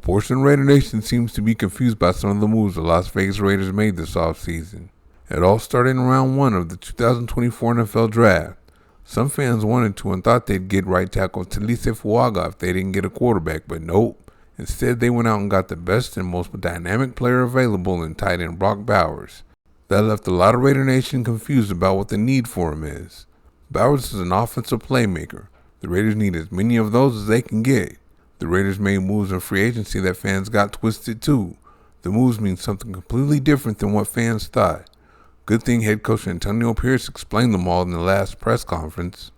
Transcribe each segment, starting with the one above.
portion of Raider Nation seems to be confused by some of the moves the Las Vegas Raiders made this offseason. It all started in round 1 of the 2024 NFL Draft. Some fans wanted to and thought they'd get right tackle Taliese Fuaga if they didn't get a quarterback, but nope. Instead, they went out and got the best and most dynamic player available in tight end Brock Bowers. That left a lot of Raider Nation confused about what the need for him is. Bowers is an offensive playmaker. The Raiders need as many of those as they can get. The Raiders made moves in free agency that fans got twisted too. The moves mean something completely different than what fans thought. Good thing head coach Antonio Pierce explained them all in the last press conference.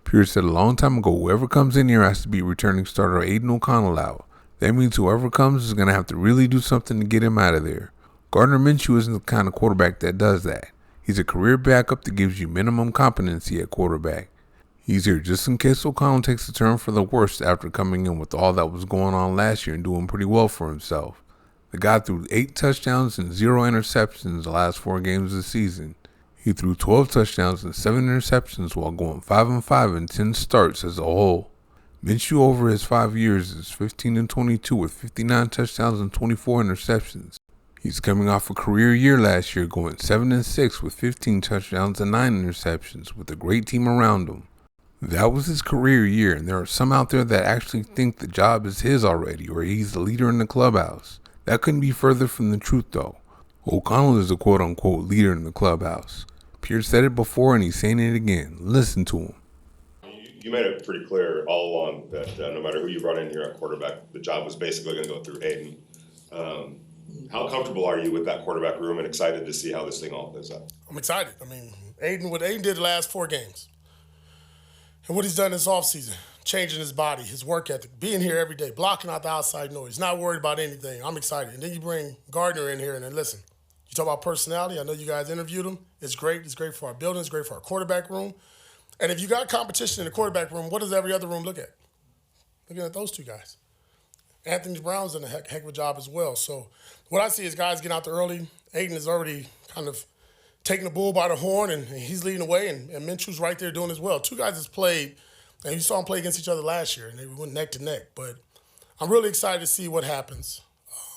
Pierce said a long time ago whoever comes in here has to be returning starter Aiden O'Connell out. That means whoever comes is going to have to really do something to get him out of there. Gardner Minshew isn't the kind of quarterback that does that. He's a career backup that gives you minimum competency at quarterback. He's here just in case O'Connell takes a turn for the worst after coming in with all that was going on last year and doing pretty well for himself. The guy threw 8 touchdowns and 0 interceptions the last 4 games of the season. He threw 12 touchdowns and 7 interceptions while going 5-5 in 10 starts as a whole. Minshew over his 5 years is 15-22 with 59 touchdowns and 24 interceptions. He's coming off a career year last year going 7-6 with 15 touchdowns and 9 interceptions with a great team around him. That was his career year, and there are some out there that actually think the job is his already or he's the leader in the clubhouse. That couldn't be further from the truth though. O'Connell is a quote-unquote leader in the clubhouse. Pierce said it before and he's saying it again. Listen to him. You made it pretty clear all along that no matter who you brought in here at quarterback, the job was basically going to go through Aiden. How comfortable are you with that quarterback room and excited to see how this thing all goes out? I'm excited. What Aiden did the last 4 games and what he's done this offseason, changing his body, his work ethic, being here every day, blocking out the outside noise, not worried about anything. I'm excited. And then you bring Gardner in here and then listen, you talk about personality. I know you guys interviewed him. It's great. It's great for our building. It's great for our quarterback room. And if you got competition in the quarterback room, what does every other room look at? Looking at those 2 guys. Anthony Brown's done a heck of a job as well. So what I see is guys getting out there early. Aiden is already kind of taking the bull by the horn, and he's leading the way, and Minshew's right there doing as well. 2 guys that's played, and you saw them play against each other last year, and they went neck to neck. But I'm really excited to see what happens.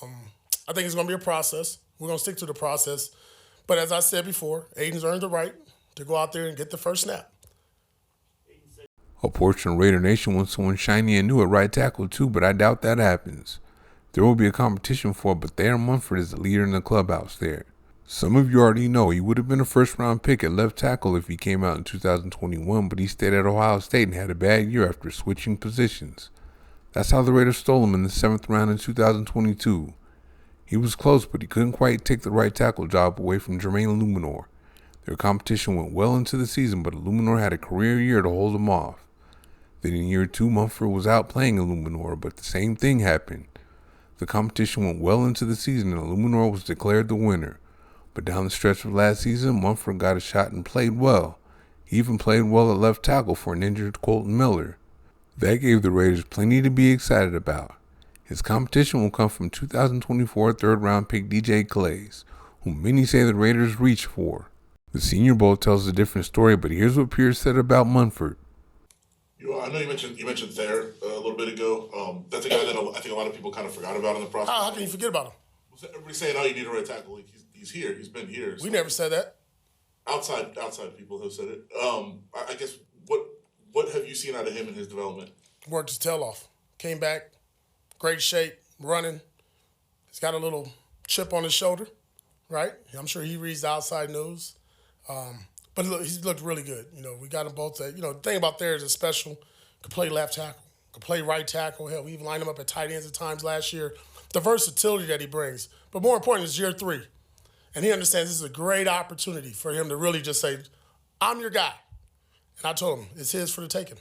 I think it's going to be a process. We're going to stick to the process. But as I said before, Aiden's earned the right to go out there and get the first snap. A portion of Raider Nation wants someone shiny and new at right tackle too, but I doubt that happens. There will be a competition for it, but Thayer Munford is the leader in the clubhouse there. Some of you already know he would have been a first-round pick at left tackle if he came out in 2021, but he stayed at Ohio State and had a bad year after switching positions. That's how the Raiders stole him in the 7th round in 2022. He was close, but he couldn't quite take the right tackle job away from Jermaine Illuminor. Their competition went well into the season, but Illuminor had a career year to hold him off. Then in year 2, Munford was out playing Illuminor, but the same thing happened. The competition went well into the season and Illuminor was declared the winner. But down the stretch of last season, Munford got a shot and played well. He even played well at left tackle for an injured Colton Miller. That gave the Raiders plenty to be excited about. His competition will come from 2024 third-round pick DJ Clays, whom many say the Raiders reach for. The Senior Bowl tells a different story, but here's what Pierce said about Munford. I know you mentioned Thayer a little bit ago. That's a guy that I think a lot of people kind of forgot about in the process. How can you forget about him? Everybody's saying, you need a right tackle. He's here. He's been here. So. We never said that. Outside people have said it. I guess what have you seen out of him in his development? Worked his tail off. Came back, great shape, running. He's got a little chip on his shoulder, right? I'm sure he reads the outside news. But he's looked really good. We got them both. The thing about Thayer is it's special. Could play left tackle. Could play right tackle. Hell, we even lined him up at tight ends at times last year. The versatility that he brings. But more important is year 3. And he understands this is a great opportunity for him to really just say, I'm your guy. And I told him, it's his for the taking.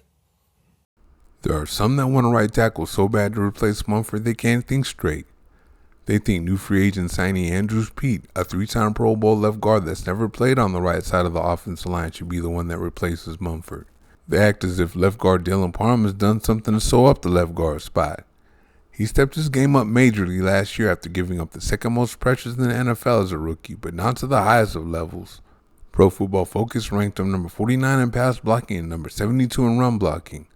There are some that want a right tackle so bad to replace Munford they can't think straight. They think new free agent signee Andrews Pete, a 3-time Pro Bowl left guard that's never played on the right side of the offensive line, should be the one that replaces Munford. They act as if left guard Dylan Parham has done something to sew up the left guard spot. He stepped his game up majorly last year after giving up the 2nd most pressures in the NFL as a rookie, but not to the highest of levels. Pro Football Focus ranked him number 49 in pass blocking and number 72 in run blocking.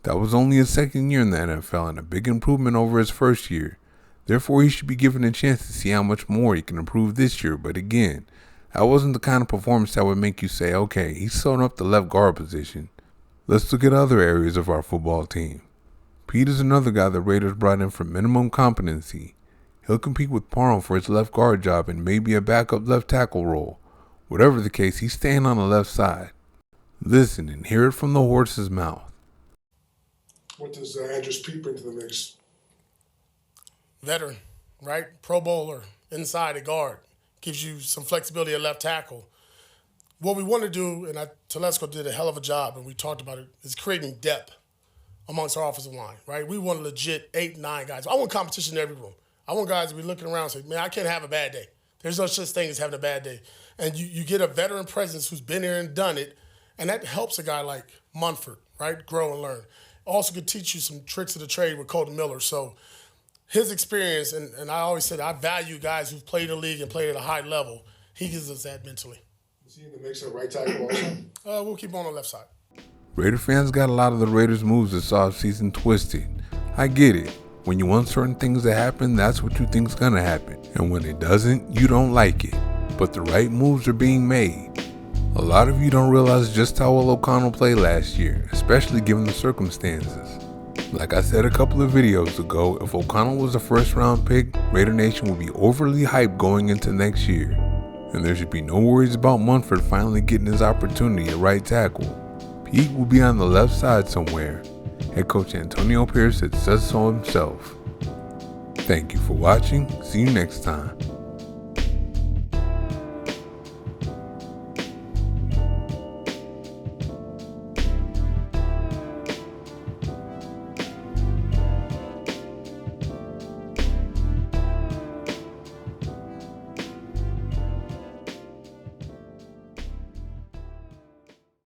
That was only his second year in the NFL and a big improvement over his first year. Therefore, he should be given a chance to see how much more he can improve this year. But again, that wasn't the kind of performance that would make you say, okay, he's sewing up the left guard position. Let's look at other areas of our football team. Pete is another guy the Raiders brought in for minimum competency. He'll compete with Parham for his left guard job and maybe a backup left tackle role. Whatever the case, he's staying on the left side. Listen and hear it from the horse's mouth. What does Andrus Peat bring to the mix? Veteran, right? Pro bowler, inside a guard. Gives you some flexibility at left tackle. What we want to do, and Telesco did a hell of a job, and we talked about it, is creating depth amongst our offensive line, right? We want legit 8, 9 guys. I want competition in every room. I want guys to be looking around and say, man, I can't have a bad day. There's no such thing as having a bad day. And you get a veteran presence who's been here and done it, and that helps a guy like Munford, right, grow and learn. Also could teach you some tricks of the trade with Colton Miller. So his experience, and I always said I value guys who've played in the league and played at a high level. He gives us that mentally. Is he in the mix at right tackle also? We'll keep on the left side. Raider fans got a lot of the Raiders' moves this offseason twisted. I get it. When you want certain things to happen, that's what you think's gonna happen. And when it doesn't, you don't like it. But the right moves are being made. A lot of you don't realize just how well O'Connell played last year, especially given the circumstances. Like I said a couple of videos ago, if O'Connell was a first-round pick, Raider Nation would be overly hyped going into next year. And there should be no worries about Munford finally getting his opportunity at right tackle. Pete will be on the left side somewhere. Head coach Antonio Pierce said so himself. Thank you for watching. See you next time.